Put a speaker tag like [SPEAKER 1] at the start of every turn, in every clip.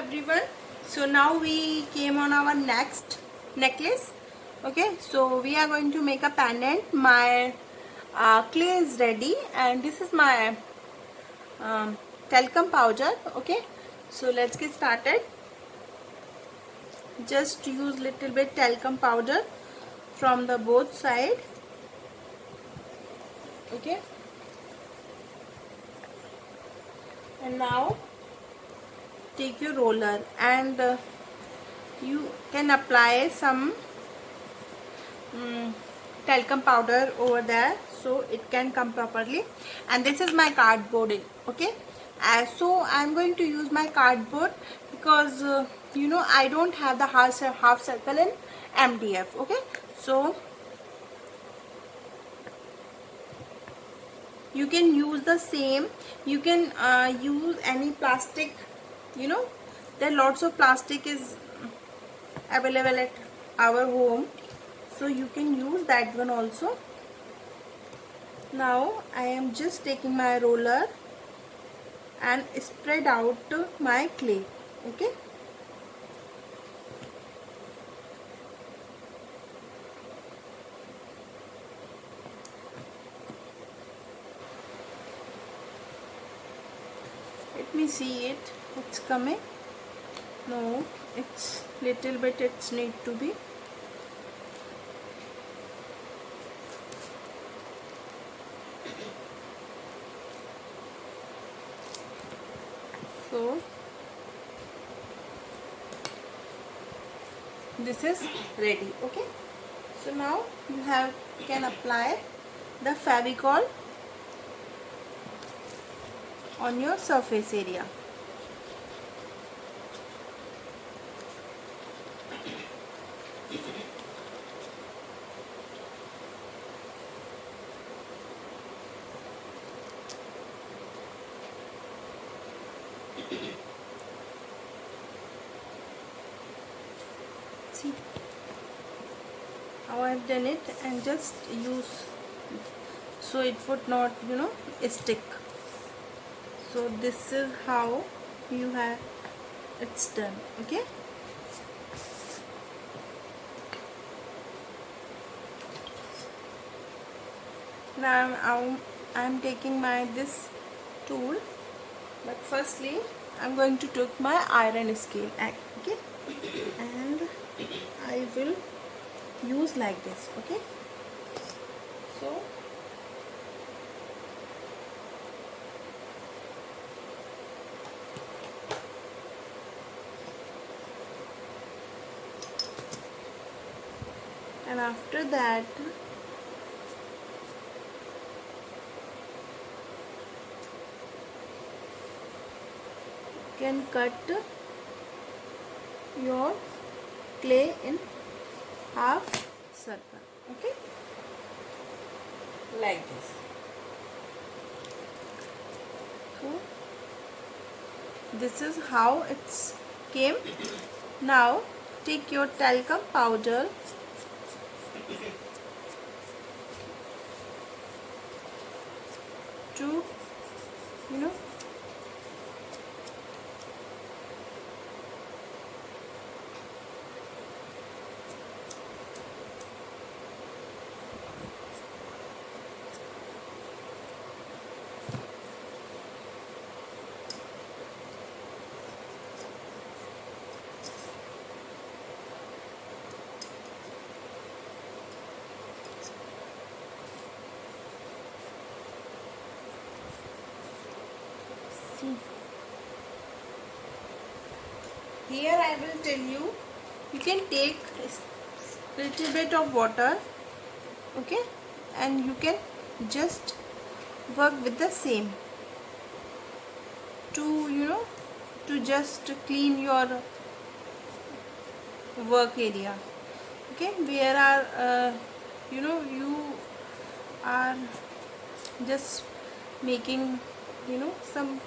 [SPEAKER 1] everyone. So now we came on our next necklace. Okay, so we are going to make a pendant. My clay is ready and this is my talcum powder. Okay, so let's get started. Just use little bit talcum powder from the both side. Okay, and now take your roller and you can apply some talcum powder over there so it can come properly. And this is my cardboard. Okay, so I'm going to use my cardboard because I don't have the half circle in MDF. Okay, so you can use the same. You can use any plastic. There lots of plastic is available at our home, so you can use that one also. Now I am just taking my roller and spread out my clay. Okay, let me see it. It's coming. No, it's little bit, it's need to be. So this is ready. Okay, so now you can apply the Fevicol on your surface area. See how I've done it, and just use so it would not stick. So this is how you have it's done. Okay, now I'm taking my this tool, but firstly I'm going to take my iron scale. Okay, and I will use like this. Okay, so and after that you can cut your clay in half circle. Okay, like this. So this is how it's came. Now take your talcum powder to see. Here I will tell you, you can take a little bit of water. Okay, and you can just work with the same to to just clean your work area. Okay, where are you are just making some.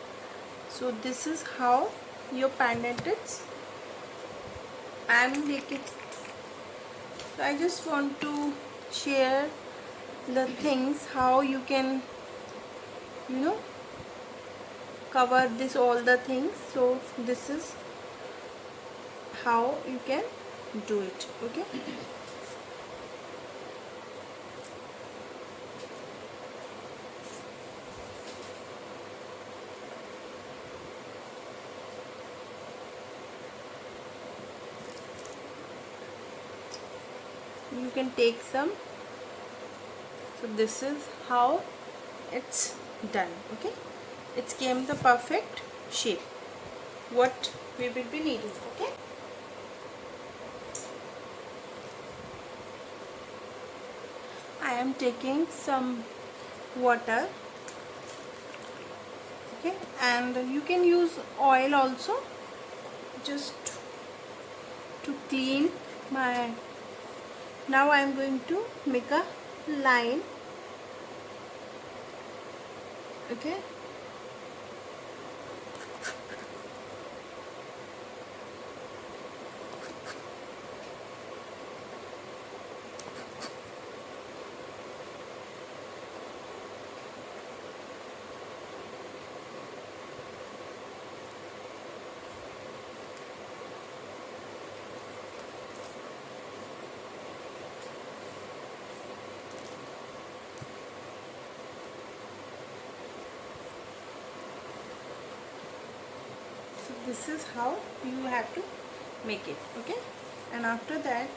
[SPEAKER 1] So this is how your pendant is. I am making. So I just want to share the things how you can cover this all the things. So this is how you can do it. Okay, you can take some. So this is how it's done. Okay, it came the perfect shape what we will be needing. Okay, I am taking some water. Okay, and you can use oil also, just to clean my. Now I am going to make a line. Okay, so this is how you have to make it. Okay, and after that,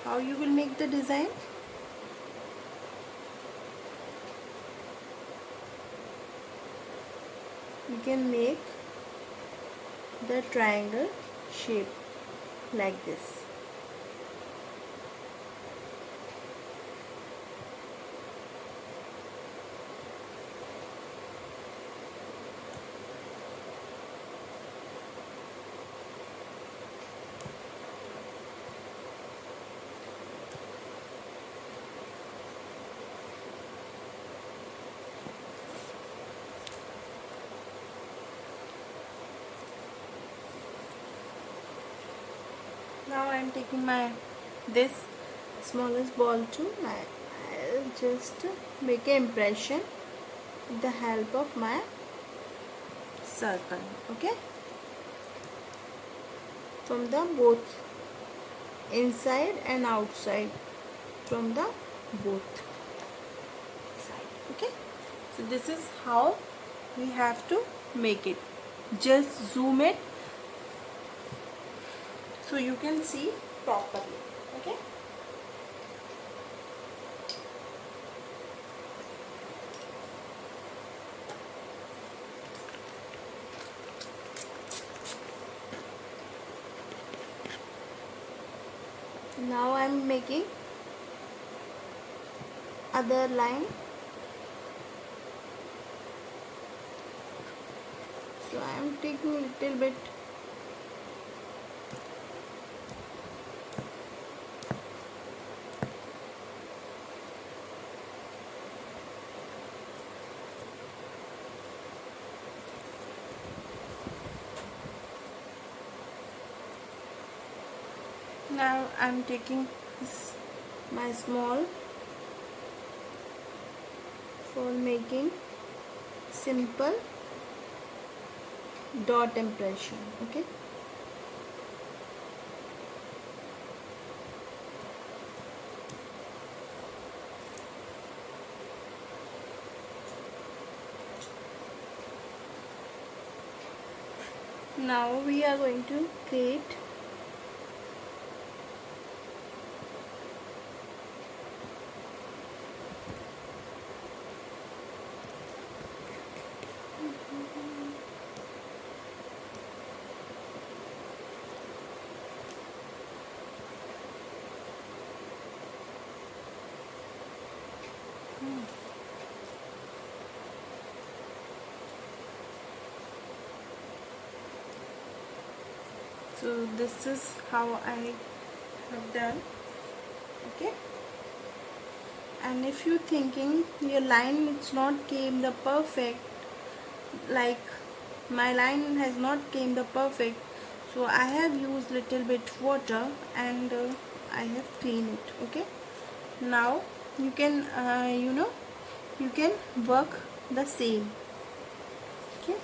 [SPEAKER 1] how you will make the design. You can make the triangle shape like this. Now I am taking my this smallest ball too. I'll just make an impression with the help of my circle. Okay, from the both inside and outside, from the both side. Okay, so this is how we have to make it. Just zoom it so you can see properly. Okay, now I am making other line. So I am taking little bit now I am taking this, my small, for making simple dot impression. Okay, now we are going to create so this is how I have done. Okay, and if you thinking your line it's not came the perfect, like my line has not came the perfect, so I have used little bit water and I have cleaned it. Okay, now you can you can work the same. Okay,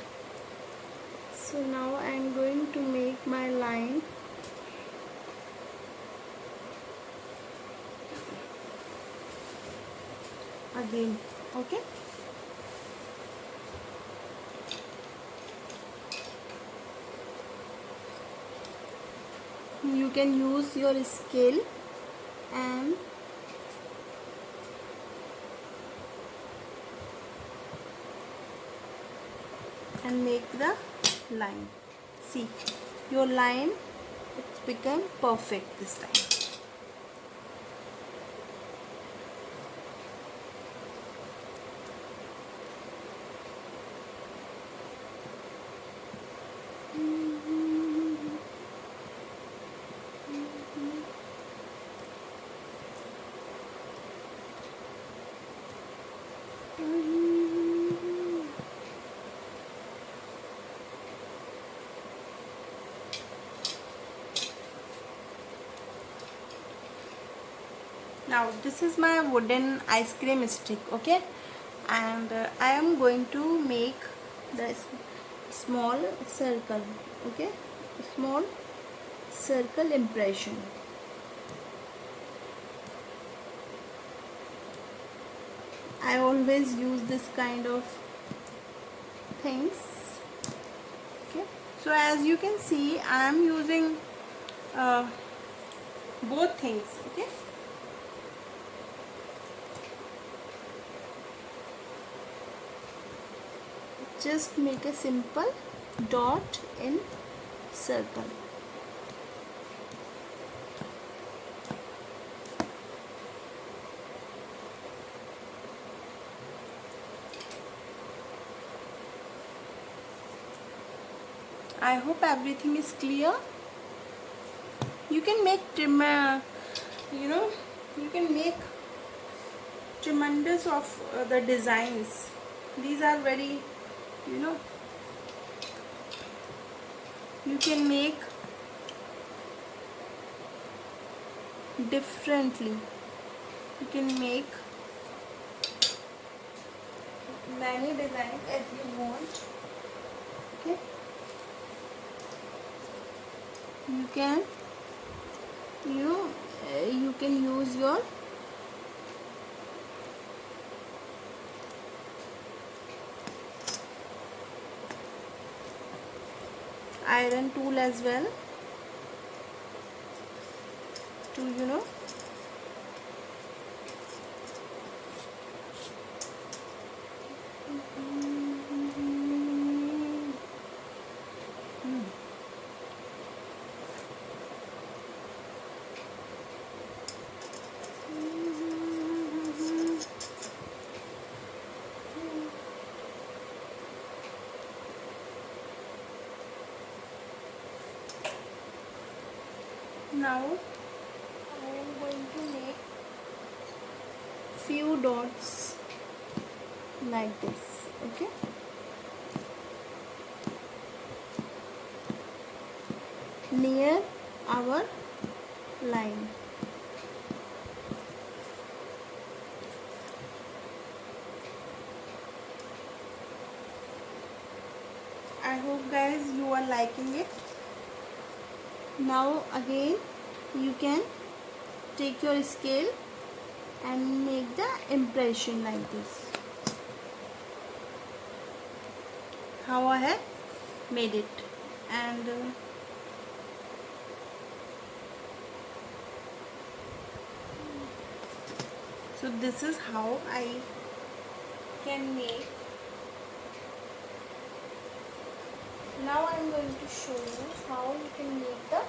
[SPEAKER 1] so now I am going to make my line again. Okay. You can use your scale and make the line. See, your line, it's become perfect this time. Now this is my wooden ice cream stick, okay, and I am going to make the small circle, okay, small circle impression. I always use this kind of things, okay. So as you can see, I am using both things, okay. Just make a simple dot in circle. I hope everything is clear. You can make you can make tremendous of the designs. These are very, you can make differently. You can make many designs as you want, okay. You can you can use your iron tool as well to Now I am going to make few dots like this, okay. Near our line. I hope guys you are liking it. Now again you can take your scale and make the impression like this. How I have made it, and so this is how I can make. Now I am going to show you how you can make the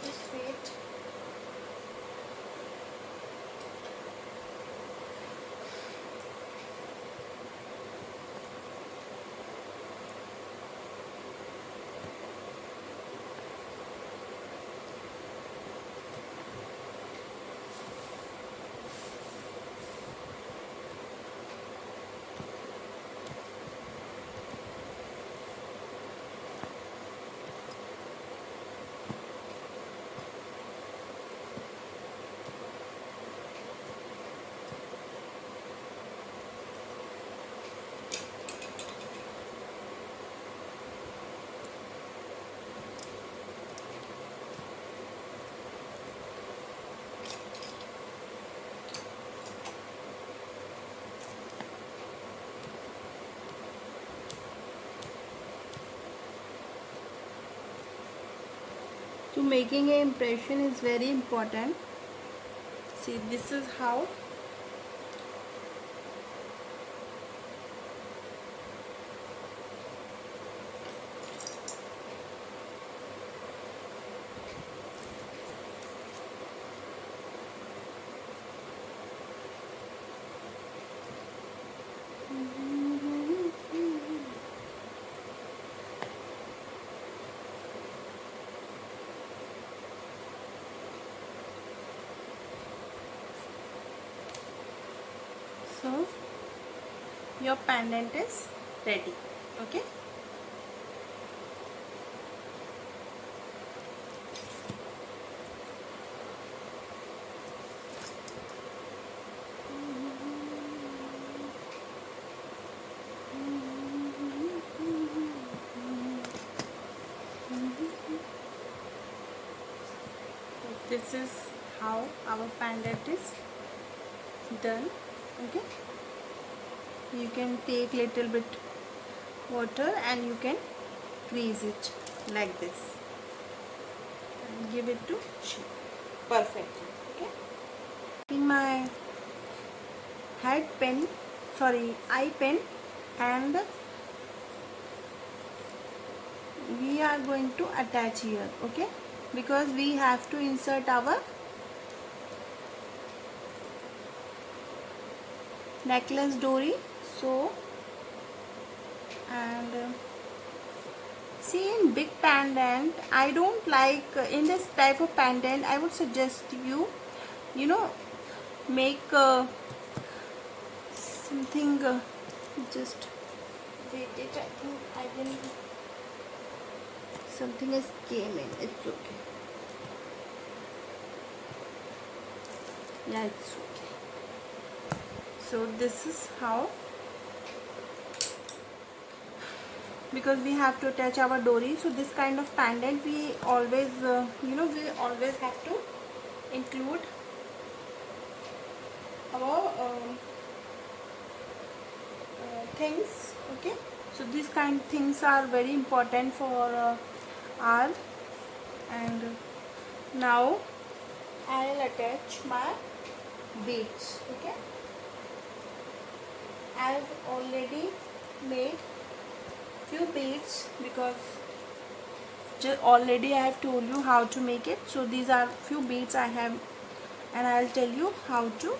[SPEAKER 1] just wait. So making an impression is very important. See, this is how so your pendant is ready. Okay. This is how our pendant is done. Okay, you can take little bit water and you can grease it like this and give it to shape perfectly. Okay, in my head pen, sorry, eye pen, and we are going to attach here. Okay, because we have to insert our necklace dory. So, and see, in big pendant, I don't like in this type of pendant. I would suggest you, you know, make something. Just wait it. I think I will. Something has came in. It's okay. Yeah, it's okay. So this is how, because we have to attach our dory. So this kind of pendant we always, we always have to include our things. Okay, so these kind of things are very important for our, and now I'll attach my beads. Okay, I've already made few beads because already I have told you how to make it. So these are few beads I have, and I'll tell you how to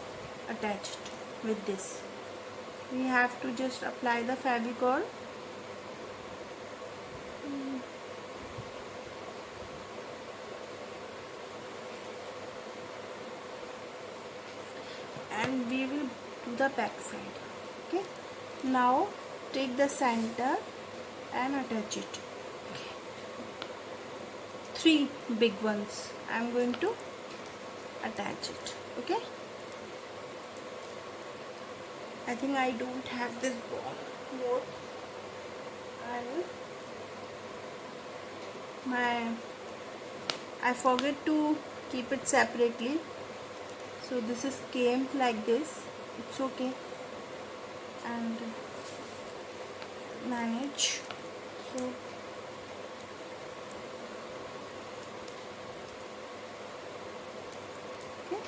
[SPEAKER 1] attach it with this. We have to just apply the Fevicol. And we will do the back side. Okay, now take the center and attach it. Okay. 3 big ones I'm going to attach it. Okay, I think I don't have this ball more. I forget to keep it separately, so this is came like this. It's okay, and manage. So okay,